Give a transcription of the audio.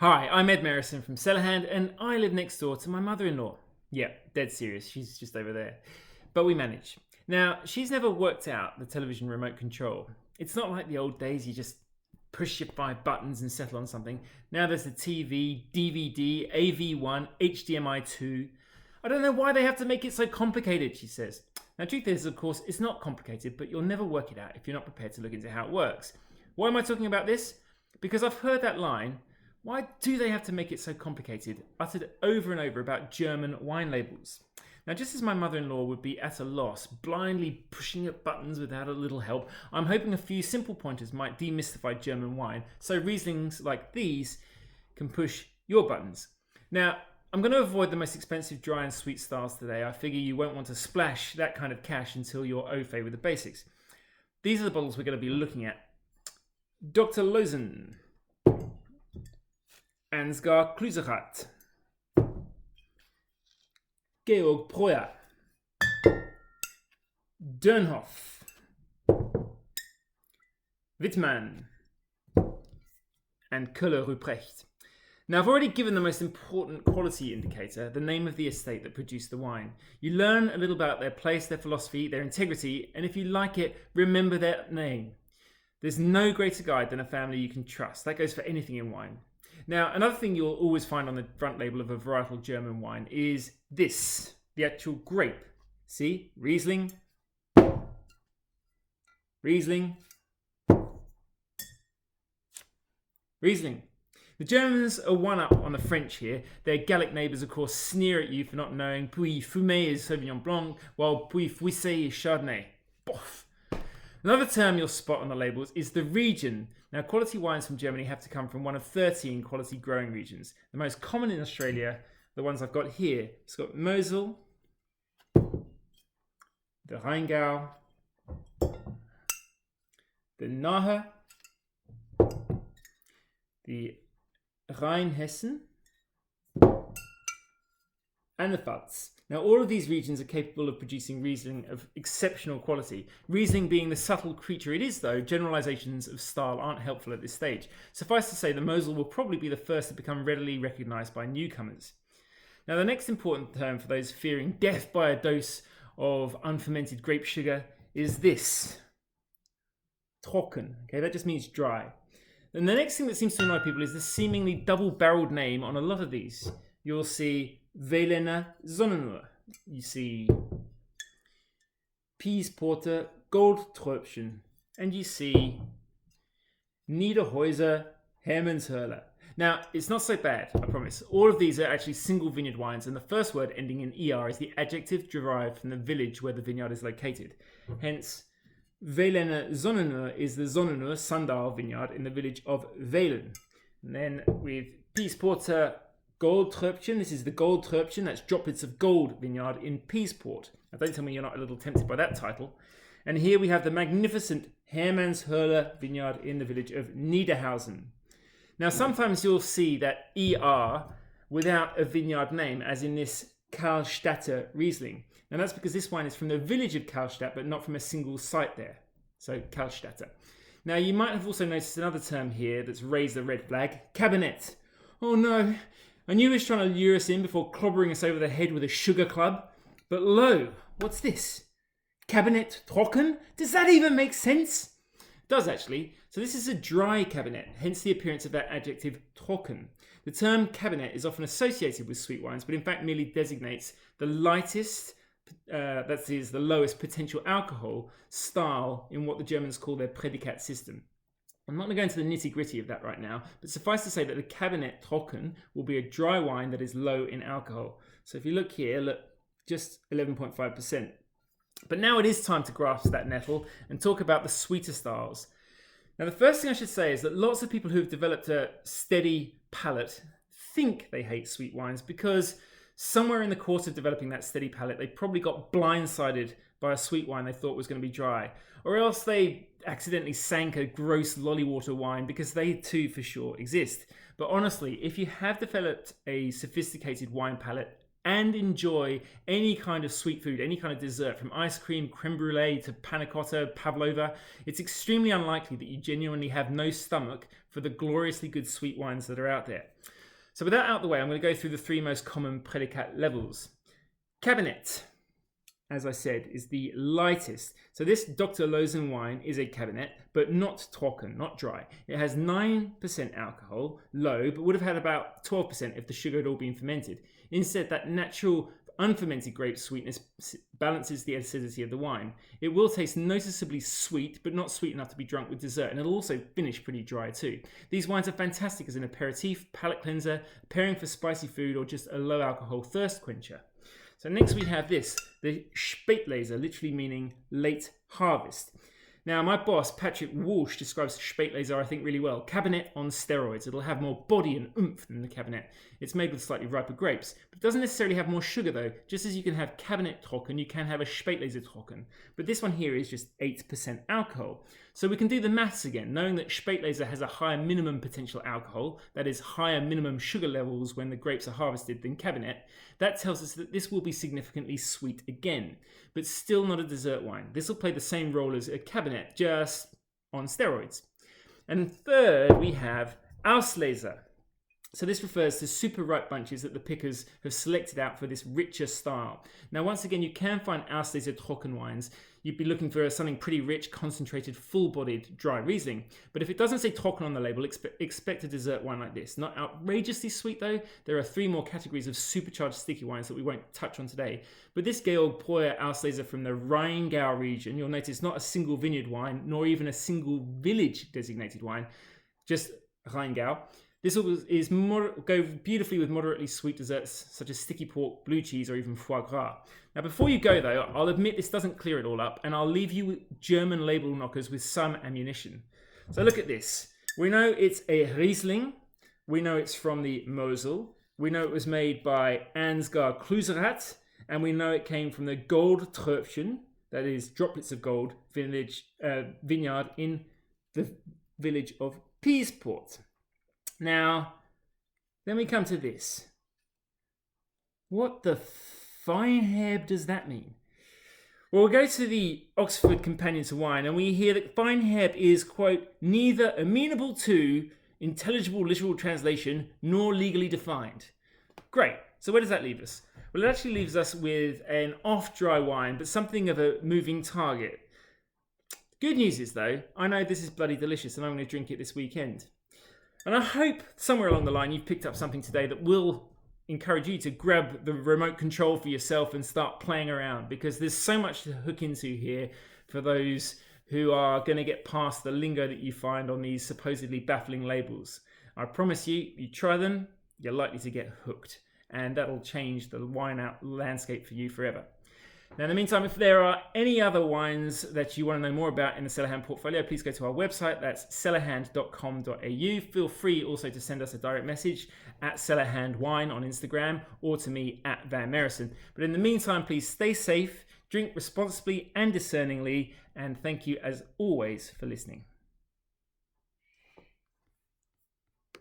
Hi, I'm Ed Merrison from CellarHand, and I live next door to my mother-in-law. Yeah, dead serious, she's just over there. But we manage. Now, she's never worked out the television remote control. It's not like the old days, you just push your 5 buttons and settle on something. Now there's the TV, DVD, AV1, HDMI 2. I don't know why they have to make it so complicated, she says. Now, truth is, of course, it's not complicated, but you'll never work it out if you're not prepared to look into how it works. Why am I talking about this? Because I've heard that line, why do they have to make it so complicated, uttered over and over about German wine labels. Now, just as my mother-in-law would be at a loss, blindly pushing at buttons without a little help, I'm hoping a few simple pointers might demystify German wine, so Rieslings like these can push your buttons. Now, I'm going to avoid the most expensive dry and sweet styles today. I figure you won't want to splash that kind of cash until you're au fait with the basics. These are the bottles we're going to be looking at. Dr. Lozen, Ansgar Kluserat, Georg Breuer, Dönhoff, Wittmann, and Köhler-Ruprecht. Now, I've already given the most important quality indicator, the name of the estate that produced the wine. You learn a little about their place, their philosophy, their integrity, and if you like it, remember their name. There's no greater guide than a family you can trust. That goes for anything in wine. Now, another thing you'll always find on the front label of a varietal German wine is this, the actual grape. See? Riesling, Riesling, Riesling. The Germans are one up on the French here. Their Gallic neighbours, of course, sneer at you for not knowing Puy Fumé is Sauvignon Blanc, while Puy Fuissé is Chardonnay. Boff. Another term you'll spot on the labels is the region. Now, quality wines from Germany have to come from one of 13 quality growing regions. The most common in Australia, the ones I've got here, it's got Mosel, the Rheingau, the Nahe, the Rheinhessen, and the Pfalz. Now, all of these regions are capable of producing Riesling of exceptional quality. Riesling being the subtle creature it is, though, generalizations of style aren't helpful at this stage. Suffice to say, the Mosel will probably be the first to become readily recognized by newcomers. Now, the next important term for those fearing death by a dose of unfermented grape sugar is this. Trocken. Okay, that just means dry. And the next thing that seems to annoy people is the seemingly double-barreled name on a lot of these. You'll see Velena Sonnenur. You see Piesporter Goldtröpfchen. And you see Niederhäuser Hermannshöhle. Now, it's not so bad, I promise. All of these are actually single vineyard wines, and the first word ending in ER is the adjective derived from the village where the vineyard is located. Hence, Velena Sonnenur is the Sonnenur Sandal vineyard in the village of Velen. And then with Piesporter Goldtröpfchen, this is the Goldtröpfchen, that's droplets of gold vineyard in Piesport. Now, don't tell me you're not a little tempted by that title. And here we have the magnificent Hermannshöhle vineyard in the village of Niederhausen. Now, sometimes you'll see that ER without a vineyard name, as in this Karlstadter Riesling. And that's because this wine is from the village of Karlstadt, but not from a single site there. So, Karlstadter. Now, you might have also noticed another term here that's raised the red flag, Cabernet. Oh no, I knew he was trying to lure us in before clobbering us over the head with a sugar club. But lo, what's this? Cabernet Trocken? Does that even make sense? It does actually. So this is a dry Cabernet, hence the appearance of that adjective Trocken. The term Cabernet is often associated with sweet wines, but in fact merely designates the lightest, that is the lowest potential alcohol style in what the Germans call their Prädikat system. I'm not going to go into the nitty-gritty of that right now, but suffice to say that the Cabernet Trocken will be a dry wine that is low in alcohol. So if you look here, look, just 11.5%. But now it is time to grasp that nettle and talk about the sweeter styles. Now, the first thing I should say is that lots of people who've developed a steady palate think they hate sweet wines because somewhere in the course of developing that steady palate, they probably got blindsided by a sweet wine they thought was going to be dry. Or else they accidentally sank a gross lolly water wine, because they too for sure exist. But honestly, if you have developed a sophisticated wine palate, and enjoy any kind of sweet food, any kind of dessert, from ice cream, creme brulee to panna cotta, pavlova, it's extremely unlikely that you genuinely have no stomach for the gloriously good sweet wines that are out there. So with that out of the way, I'm going to go through the three most common predicate levels. Cabernet, as I said, is the lightest. So this Dr. Lozen wine is a Cabernet, but not trocken, not dry. It has 9% alcohol, low, but would have had about 12% if the sugar had all been fermented. Instead, that natural unfermented grape sweetness balances the acidity of the wine. It will taste noticeably sweet, but not sweet enough to be drunk with dessert, and it'll also finish pretty dry too. These wines are fantastic as an aperitif, palate cleanser, pairing for spicy food, or just a low alcohol thirst quencher. So next we have this, the Spate Laser, literally meaning late harvest. Now my boss, Patrick Walsh, describes Spate Laser, I think, really well. Cabernet on steroids. It'll have more body and oomph than the Cabernet. It's made with slightly riper grapes, but it doesn't necessarily have more sugar though. Just as you can have Cabernet Trocken, you can have a Spate Laser Trocken. But this one here is just 8% alcohol. So we can do the maths again, knowing that Spate Laser has a higher minimum potential alcohol, that is higher minimum sugar levels when the grapes are harvested, than Cabernet. That tells us that this will be significantly sweet again, but still not a dessert wine. This will play the same role as a Cabernet, just on steroids. And third, we have Auslaser. So this refers to super ripe bunches that the pickers have selected out for this richer style. Now, once again, you can find Auslaser Trocken wines. You'd be looking for something pretty rich, concentrated, full-bodied dry Riesling. But if it doesn't say Trocken on the label, expect a dessert wine like this. Not outrageously sweet though. There are three more categories of supercharged sticky wines that we won't touch on today. But this Georg Auslaser from the Rheingau region, you'll notice not a single vineyard wine, nor even a single village designated wine, just Rheingau. This will go beautifully with moderately sweet desserts such as sticky pork, blue cheese, or even foie gras. Now, before you go though, I'll admit this doesn't clear it all up, and I'll leave you German label knockers with some ammunition. So look at this. We know it's a Riesling. We know it's from the Mosel. We know it was made by Ansgar Kluserat, and we know it came from the Gold Tröpfchen, that is droplets of gold, vineyard in the village of Peasport. Now, then we come to this. What the fine herb does that mean? Well, we'll go to the Oxford Companion to Wine, and we hear that fine herb is, quote, neither amenable to intelligible literal translation nor legally defined. Great. So where does that leave us? Well, it actually leaves us with an off-dry wine, but something of a moving target. Good news is, though, I know this is bloody delicious, and I'm going to drink it this weekend. And I hope somewhere along the line you've picked up something today that will encourage you to grab the remote control for yourself and start playing around, because there's so much to hook into here for those who are going to get past the lingo that you find on these supposedly baffling labels. I promise you, you try them, you're likely to get hooked, and that'll change the wine out landscape for you forever. Now, in the meantime, if there are any other wines that you want to know more about in the CellarHand portfolio, please go to our website. That's cellarhand.com.au. Feel free also to send us a direct message at CellarHandWine on Instagram, or to me at Van Merrison. But in the meantime, please stay safe, drink responsibly and discerningly, and thank you as always for listening.